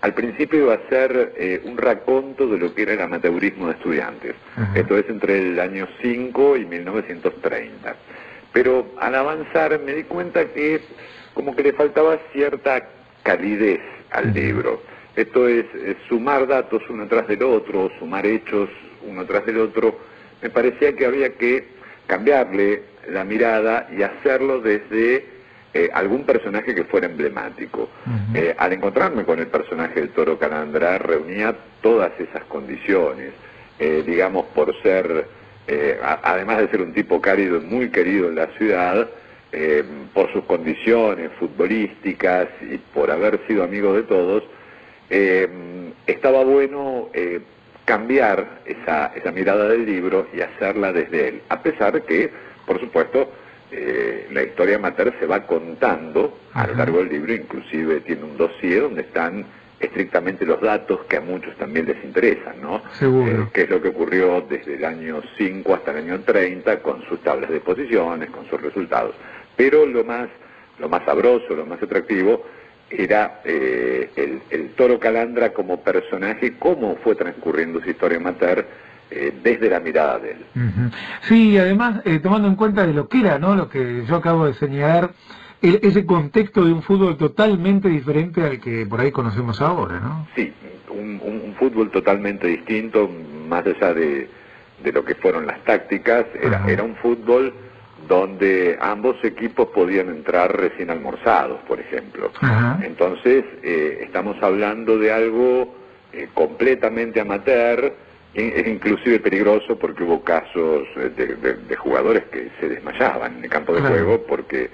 al principio iba a ser un raconto de lo que era el amateurismo de Estudiantes. Esto es entre el año 5 y 1930. Pero al avanzar me di cuenta que como que le faltaba cierta calidez al libro. Esto es sumar datos uno tras del otro, sumar hechos uno tras del otro. Me parecía que había que cambiarle la mirada y hacerlo desde algún personaje que fuera emblemático. Al encontrarme con el personaje del Toro Calandra, reunía todas esas condiciones, digamos, por ser, además de ser un tipo cálido y muy querido en la ciudad, por sus condiciones futbolísticas y por haber sido amigo de todos, estaba bueno cambiar esa mirada del libro y hacerla desde él, a pesar de que, por supuesto, la historia amateur se va contando a lo largo del libro, inclusive tiene un dossier donde están estrictamente los datos que a muchos también les interesan, ¿no? Seguro. Qué es lo que ocurrió desde el año 5 hasta el año 30 con sus tablas de posiciones, con sus resultados. Pero lo más sabroso, lo más atractivo era el Toro Calandra como personaje, cómo fue transcurriendo su historia amateur desde la mirada de él. Sí, además, tomando en cuenta de lo que era, ¿no?, lo que yo acabo de señalar, ese contexto de un fútbol totalmente diferente al que por ahí conocemos ahora, ¿no? Sí, un fútbol totalmente distinto, más allá de lo que fueron las tácticas, era un fútbol donde ambos equipos podían entrar recién almorzados, por ejemplo. Entonces, estamos hablando de algo completamente amateur, inclusive peligroso, porque hubo casos de jugadores que se desmayaban en el campo de juego, porque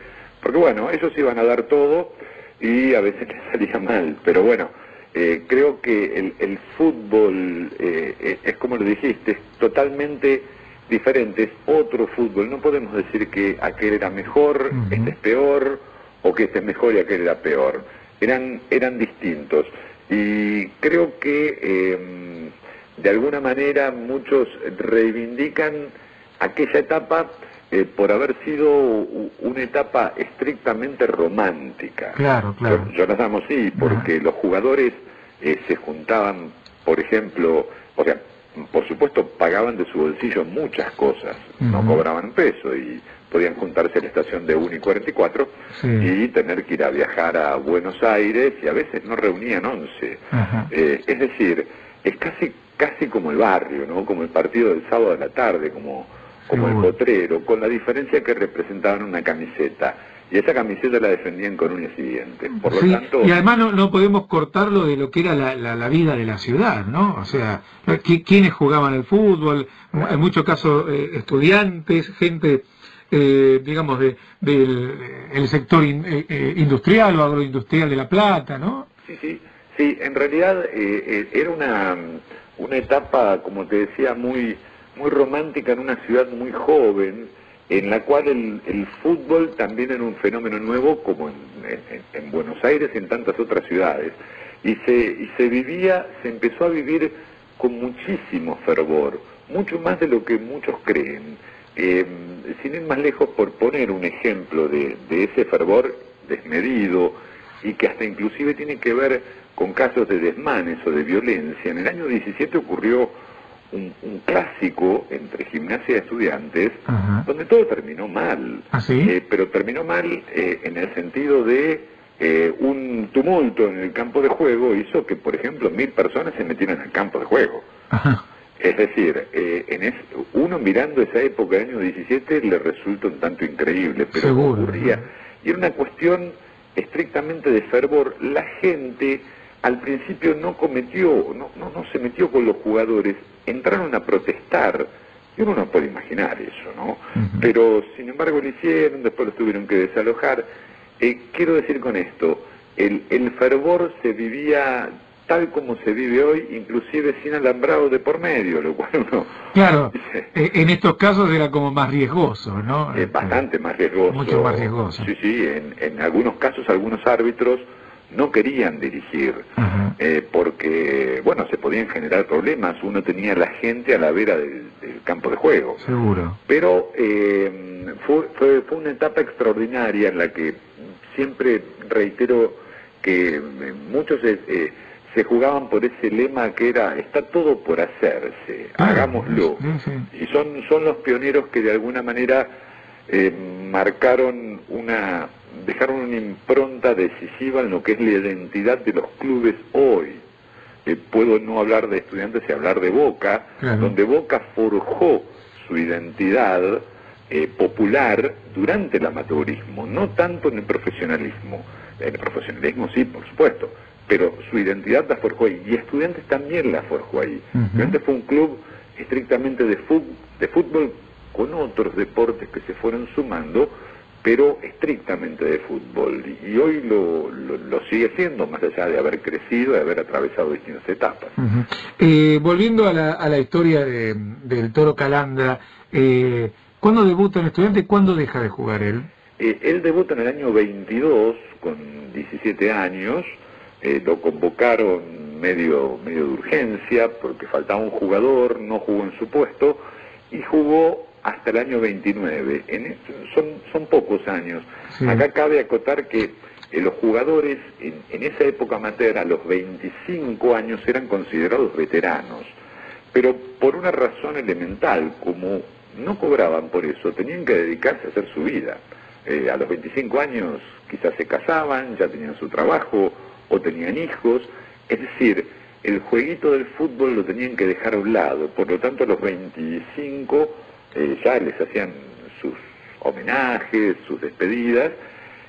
bueno, ellos iban a dar todo y a veces les salía mal, pero bueno, creo que el fútbol, es como lo dijiste, es totalmente diferente, es otro fútbol. No podemos decir que aquel era mejor, este es peor, o que este es mejor y aquel era peor. Eran distintos. Y creo que de alguna manera muchos reivindican aquella etapa por haber sido una etapa estrictamente romántica. Claro. Yo las llamo así, porque los jugadores se juntaban, por ejemplo, o sea, por supuesto pagaban de su bolsillo muchas cosas, no cobraban un peso y podían juntarse a la estación de 1 y 44 y tener que ir a viajar a Buenos Aires, y a veces no reunían 11. Es decir, es casi como el barrio, ¿no? Como el partido del sábado de la tarde, como el potrero, con la diferencia que representaban una camiseta. Y esa camiseta la defendían con uñas y dientes. Por lo tanto, y además no podemos cortarlo de lo que era la vida de la ciudad, ¿no? O sea, ¿quiénes jugaban al fútbol? En muchos casos estudiantes, gente, digamos, del sector industrial o agroindustrial de La Plata, ¿no? Sí, en realidad era una etapa, como te decía, muy romántica en una ciudad muy joven, en la cual el fútbol también era un fenómeno nuevo, como en Buenos Aires y en tantas otras ciudades. Y se empezó a vivir con muchísimo fervor, mucho más de lo que muchos creen. Sin ir más lejos, por poner un ejemplo de ese fervor desmedido, y que hasta inclusive tiene que ver con casos de desmanes o de violencia, en el año 17 ocurrió un clásico entre Gimnasia y Estudiantes, donde todo terminó mal. Pero terminó mal en el sentido de un tumulto en el campo de juego hizo que, por ejemplo, 1000 personas se metieran al campo de juego. Es decir, uno mirando esa época del año 17 le resulta un tanto increíble, pero ocurría. Y era una cuestión estrictamente de fervor. La gente al principio no se metió con los jugadores, entraron a protestar, y uno no puede imaginar eso, ¿no? Pero sin embargo lo hicieron, después los tuvieron que desalojar. Quiero decir con esto, el fervor se vivía tal como se vive hoy, inclusive sin alambrado de por medio, lo cual uno... Claro, en estos casos era como más riesgoso, ¿no? Bastante más riesgoso. Mucho más riesgoso. Sí, en algunos casos algunos árbitros no querían dirigir, porque, bueno, se podían generar problemas, uno tenía a la gente a la vera del campo de juego. Seguro. Pero fue una etapa extraordinaria en la que siempre reitero que muchos se jugaban por ese lema que era, está todo por hacerse, hagámoslo. Y son los pioneros que de alguna manera dejaron una impronta decisiva en lo que es la identidad de los clubes hoy. Puedo no hablar de Estudiantes y hablar de Boca, donde Boca forjó su identidad popular durante el amateurismo, no tanto en el profesionalismo. En el profesionalismo sí, por supuesto, pero su identidad la forjó ahí, y Estudiantes también la forjó ahí. Estudiantes fue un club estrictamente de fútbol con otros deportes que se fueron sumando, pero estrictamente de fútbol, y hoy lo sigue siendo, más allá de haber crecido, de haber atravesado distintas etapas. Volviendo a la historia del Toro Calandra, ¿cuándo debuta en Estudiantes y cuándo deja de jugar él? Él debuta en el año 22, con 17 años, lo convocaron medio de urgencia, porque faltaba un jugador, no jugó en su puesto, y jugó hasta el año 29. Son pocos años. Sí. Acá cabe acotar que los jugadores en esa época amateur a los 25 años eran considerados veteranos, pero por una razón elemental, como no cobraban por eso, tenían que dedicarse a hacer su vida. A los 25 años quizás se casaban, ya tenían su trabajo o tenían hijos, es decir, el jueguito del fútbol lo tenían que dejar a un lado, por lo tanto a los 25 ya les hacían sus homenajes, sus despedidas,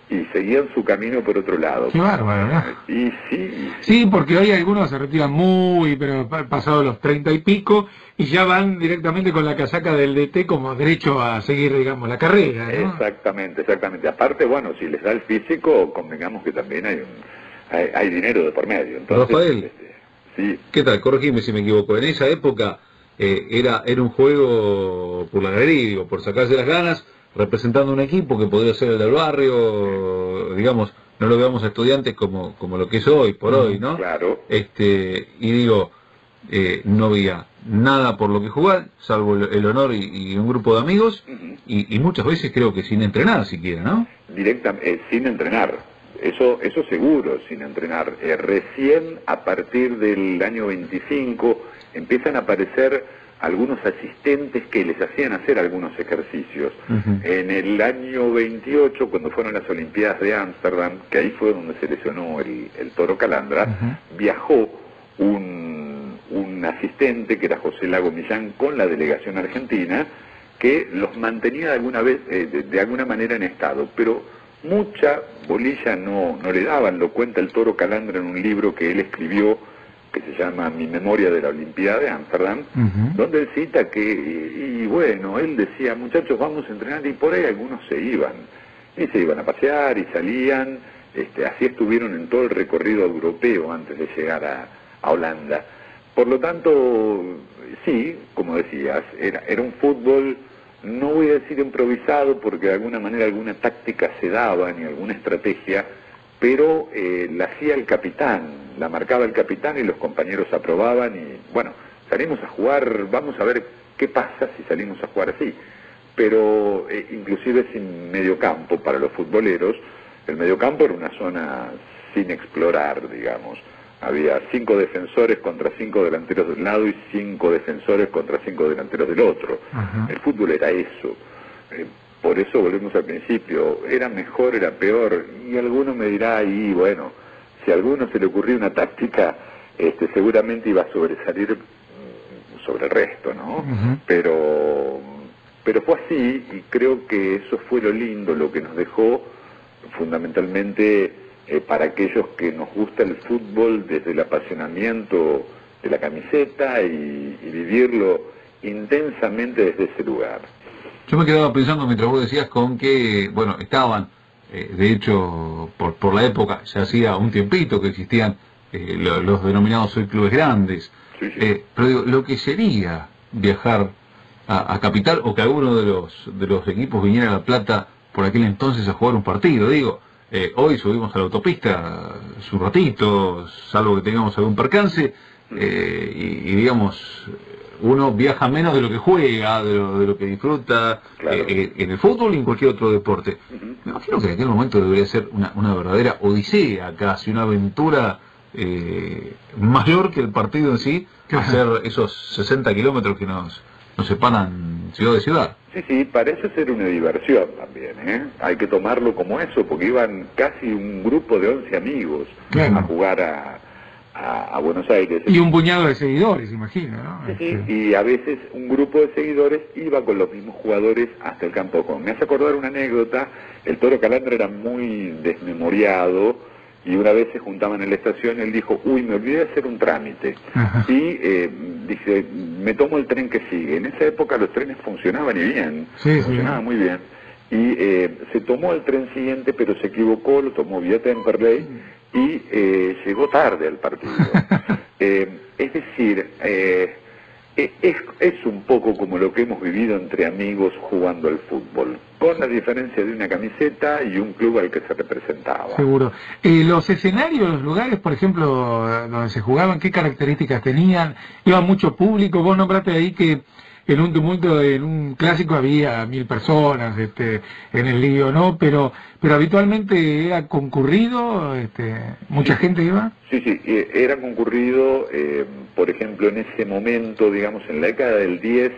y seguían su camino por otro lado. Qué bárbaro, ¿no? Y sí. Sí, porque hoy algunos se retiran pero pasados los 30 y pico, y ya van directamente con la casaca del DT como derecho a seguir, digamos, la carrera, ¿no? Exactamente. Aparte, bueno, si les da el físico, convengamos que también hay dinero de por medio. Entonces, Rafael, sí. ¿Qué tal? Corregime si me equivoco. En esa época era un juego por la galería, digo, por sacarse las ganas, representando un equipo que podría ser el del barrio, digamos, no lo veamos a Estudiantes como lo que es hoy, por hoy, ¿no? Claro. Y digo, no había nada por lo que jugar, salvo el honor y un grupo de amigos, y muchas veces creo que sin entrenar siquiera, ¿no? Directamente, sin entrenar, eso seguro, sin entrenar. Recién a partir del año 25 empiezan a aparecer algunos asistentes que les hacían hacer algunos ejercicios. En el año 28, cuando fueron las Olimpiadas de Ámsterdam, que ahí fue donde se lesionó el Toro Calandra, viajó un asistente, que era José Lago Millán, con la delegación argentina, que los mantenía de alguna manera en estado, pero mucha bolilla no le daban. Lo cuenta el Toro Calandra en un libro que él escribió, que se llama Mi memoria de la Olimpiada de Ámsterdam, donde él cita que, y bueno, él decía, muchachos, vamos a entrenar, y por ahí algunos se iban a pasear y salían, así estuvieron en todo el recorrido europeo antes de llegar a Holanda. Por lo tanto, sí, como decías, era un fútbol, no voy a decir improvisado, porque de alguna manera alguna táctica se daba, ni alguna estrategia, pero la hacía el capitán, la marcaba el capitán y los compañeros aprobaban, y bueno, salimos a jugar, vamos a ver qué pasa si salimos a jugar así. Pero inclusive sin mediocampo para los futboleros, el mediocampo era una zona sin explorar, digamos. Había 5 defensores contra 5 delanteros de un lado y 5 defensores contra 5 delanteros del otro. El fútbol era eso. Por eso volvemos al principio, era mejor, era peor, y alguno me dirá, y bueno, si a alguno se le ocurría una táctica, seguramente iba a sobresalir sobre el resto, ¿no? Pero fue así, y creo que eso fue lo lindo, lo que nos dejó fundamentalmente para aquellos que nos gusta el fútbol desde el apasionamiento de la camiseta y vivirlo intensamente desde ese lugar. Yo me quedaba pensando mientras vos decías con que, bueno, estaban, de hecho, por la época, ya hacía un tiempito que existían los denominados hoy clubes grandes, pero digo, lo que sería viajar a Capital, o que alguno de los equipos viniera a La Plata por aquel entonces a jugar un partido, digo, hoy subimos a la autopista su ratito, salvo que tengamos algún percance, y digamos, uno viaja menos de lo que juega, de lo que disfruta, claro, en el fútbol y en cualquier otro deporte. Me imagino que en aquel momento debería ser una verdadera odisea, casi una aventura mayor que el partido en sí, Ajá. hacer esos 60 kilómetros que nos separan ciudad de ciudad. Sí, sí, parece ser una diversión también, ¿eh? Hay que tomarlo como eso, porque iban casi un grupo de 11 amigos Claro. a jugar a Buenos Aires. Y un puñado de seguidores, imagino, ¿no? Sí, sí, y a veces un grupo de seguidores iba con los mismos jugadores hasta el campo de juego. Me hace acordar una anécdota, el Toro Calandra era muy desmemoriado y una vez se juntaban en la estación, él dijo, uy, me olvidé de hacer un trámite. Ajá. Y dice, me tomo el tren que sigue. En esa época los trenes funcionaban y bien, Sí, funcionaban muy bien. Y se tomó el tren siguiente, pero se equivocó, lo tomó vía Temperley y llegó tarde al partido. Es decir, es un poco como lo que hemos vivido entre amigos jugando al fútbol, con la diferencia de una camiseta y un club al que se representaba. Seguro. Los escenarios, los lugares, por ejemplo, donde se jugaban, ¿qué características tenían? ¿Iba mucho público? Vos nombraste ahí que en un tumulto, en un clásico había 1000 personas, en el lío, ¿no? Pero habitualmente era concurrido, mucha gente iba. Sí, sí, era concurrido, por ejemplo, en ese momento, digamos, en la década del 10,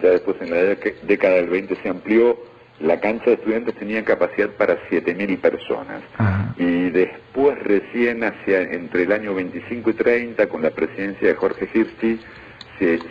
ya después en la década del 20 se amplió, la cancha de Estudiantes tenía capacidad para 7000 personas. Ajá. Y después recién, entre el año 25 y 30, con la presidencia de Jorge Hirsti,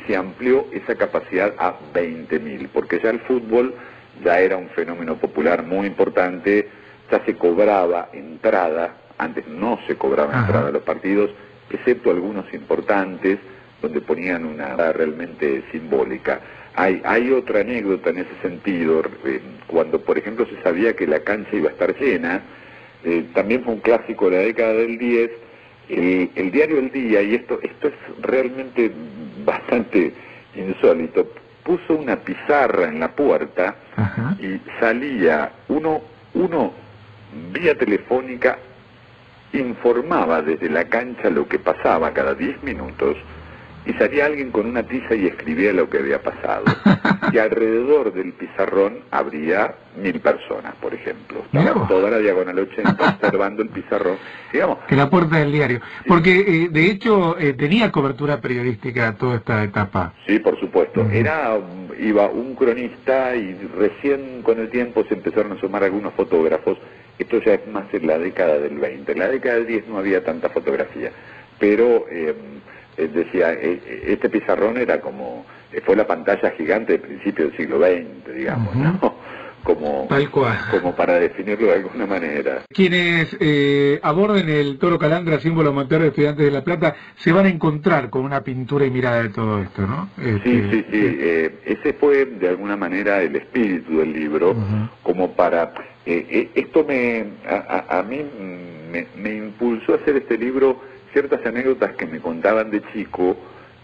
se amplió esa capacidad a 20.000, porque ya el fútbol ya era un fenómeno popular muy importante, ya se cobraba entrada, antes no se cobraba entrada a los partidos, excepto algunos importantes, donde ponían una realmente simbólica. Hay otra anécdota en ese sentido, cuando por ejemplo se sabía que la cancha iba a estar llena, también fue un clásico de la década del 10, el diario El Día, y esto es realmente bastante insólito, puso una pizarra en la puerta. Ajá. Y salía uno vía telefónica, informaba desde la cancha lo que pasaba cada 10 minutos, y salía alguien con una tiza y escribía lo que había pasado. Y alrededor del pizarrón habría 1000 personas, por ejemplo. Estaba toda la diagonal 80 observando el pizarrón. Digamos, que la puerta del diario. Sí. Porque, de hecho, tenía cobertura periodística toda esta etapa. Sí, por supuesto. Iba un cronista y recién con el tiempo se empezaron a sumar algunos fotógrafos. Esto ya es más en la década del 20. En la década del 10 no había tanta fotografía. Pero decía, este pizarrón era como, fue la pantalla gigante del principio del siglo XX, digamos, ¿no? Tal cual. Como para definirlo de alguna manera. Quienes aborden el Toro Calandra, símbolo motor de Estudiantes de La Plata, se van a encontrar con una pintura y mirada de todo esto, ¿no? Sí. Ese fue de alguna manera el espíritu del libro, como para... esto a mí me impulsó a hacer este libro, ciertas anécdotas que me contaban de chico,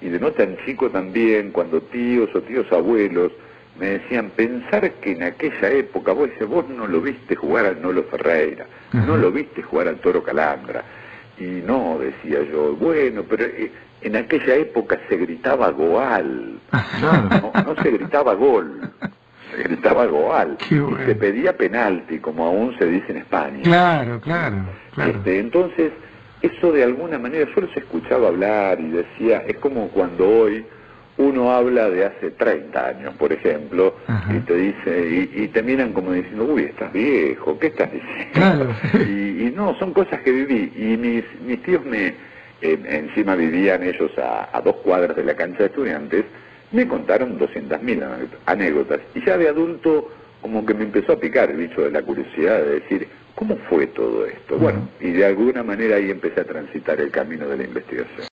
y de no tan chico también, cuando tíos o tíos abuelos me decían, pensar que en aquella época, vos no lo viste jugar al Nolo Ferreira, no lo viste jugar al Toro Calandra. Y no, decía yo, bueno, pero en aquella época se gritaba Goal, no se gritaba gol, se gritaba Goal, bueno. Y se pedía penalti, como aún se dice en España. Claro. Entonces, eso de alguna manera, yo los escuchaba hablar y decía, es como cuando hoy uno habla de hace 30 años, por ejemplo, y te dice, y te miran como diciendo, uy, estás viejo, ¿qué estás diciendo? Claro. Y no, son cosas que viví, y mis tíos encima vivían ellos a 2 cuadras de la cancha de Estudiantes, me contaron 200.000 anécdotas, y ya de adulto como que me empezó a picar el bicho de la curiosidad de decir, ¿cómo fue todo esto? Bueno, y de alguna manera ahí empecé a transitar el camino de la investigación.